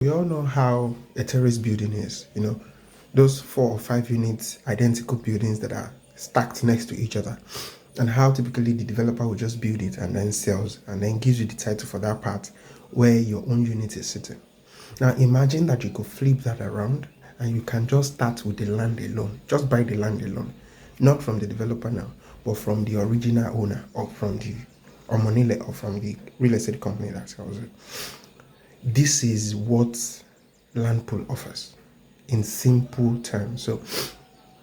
We all know how a terrace building is, those 4 or 5 units, identical buildings that are stacked next to each other, and how typically the developer will just build it and then sells and then gives you the title for that part where your own unit is sitting. Now imagine that you could flip that around and you can just start with the land alone, just buy the land alone, not from the developer now, but from the original owner or from the Omonile or from the real estate company that sells it. This is what land pool offers in simple terms. So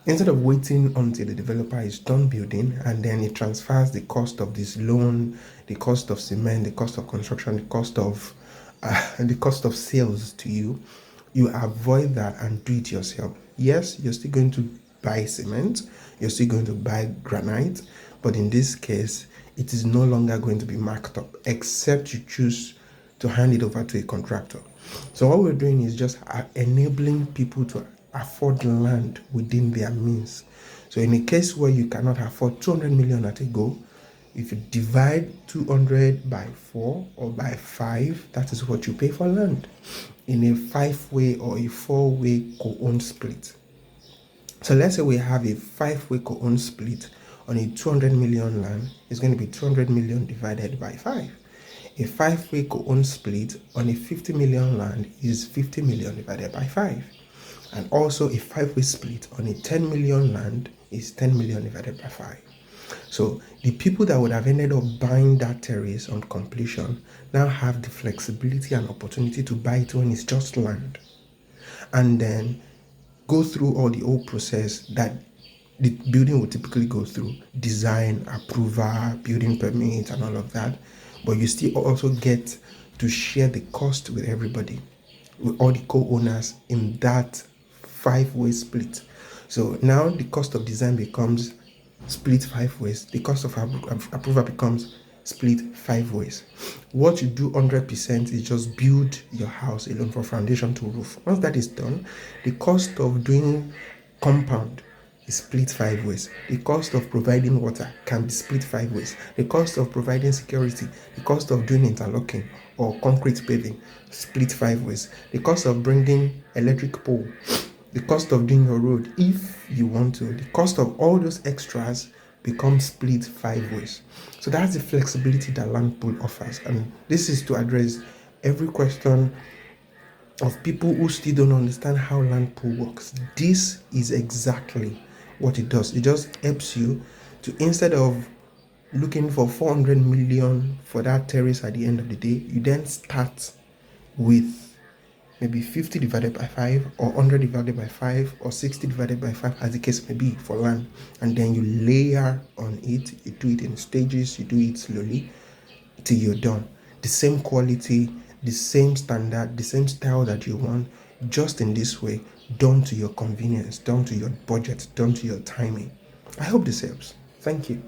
instead of waiting until the developer is done building and then it transfers the cost of this loan, the cost of cement, the cost of construction, the cost of sales to you, you avoid that and do it yourself. Yes, you're still going to buy cement, you're still going to buy granite, but in this case, it is no longer going to be marked up except you choose to hand it over to a contractor. So what we're doing is just enabling people to afford land within their means. So in a case where you cannot afford 200 million at a go, if you divide 200 by 4 or by 5, that is what you pay for land in a 5-way or a 4-way co-owned split. So let's say we have a 5-way co-owned split on a 200 million land. It's going to be 200 million divided by 5. A 5-way co-owned split on a 50 million land is 50 million divided by 5. And also a 5-way split on a 10 million land is 10 million divided by 5. So the people that would have ended up buying that terrace on completion now have the flexibility and opportunity to buy it when it's just land. And then go through all the old process that the building would typically go through: design, approval, building permit, and all of that. But you still also get to share the cost with everybody, with all the co-owners in that 5-way split. So now the cost of design becomes split 5 ways. The cost of approval becomes split 5 ways. What you do 100% is just build your house alone from foundation to roof. Once that is done, the cost of doing compound is split 5 ways. The cost of providing water can be split 5 ways. The cost of providing security, the cost of doing interlocking or concrete paving, split 5 ways. The cost of bringing electric pole, the cost of doing your road, if you want to, the cost of all those extras become split 5 ways. So that's the flexibility that land pool offers. And this is to address every question of people who still don't understand how land pool works. This is exactly what it does. It just helps you to, instead of looking for 400 million for that terrace at the end of the day, you then start with maybe 50 divided by 5 or 100 divided by 5 or 60 divided by 5, as the case may be, for land. And then you layer on it. You do it in stages, you do it slowly till you're done. The same quality, the same standard, the same style that you want, just in this way, done to your convenience, done to your budget, done to your timing. I hope this helps. Thank you.